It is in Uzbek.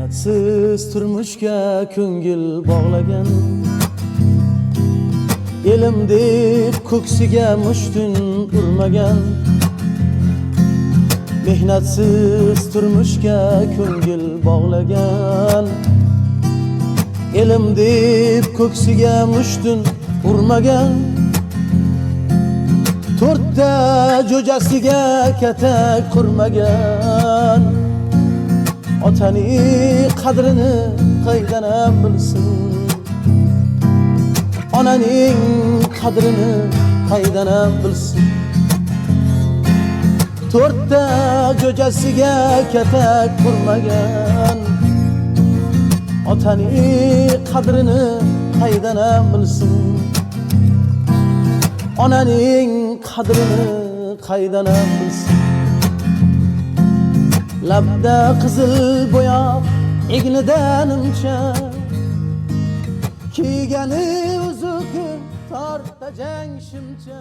Mehnatsiz turmushga ko'ngil bog'lagan, elim deb ko'ksiga mushtun urmagan. Mehnatsiz turmushga ko'ngil bog'lagan, elim deb ko'ksiga mushtun urmagan. To'rtta jo'jasiga katak qurmagan, otaning qadrini qaydan bilsin, onaning qadrini qaydan bilsin. To'rtta jo'jasiga katak qurmagan, otaning qadrini qaydan bilsin, onaning qadrini qaydan bilsin. Labda qizil bo'yoq, egnida nimcha, kiygani uzuq tortda jang shimcha.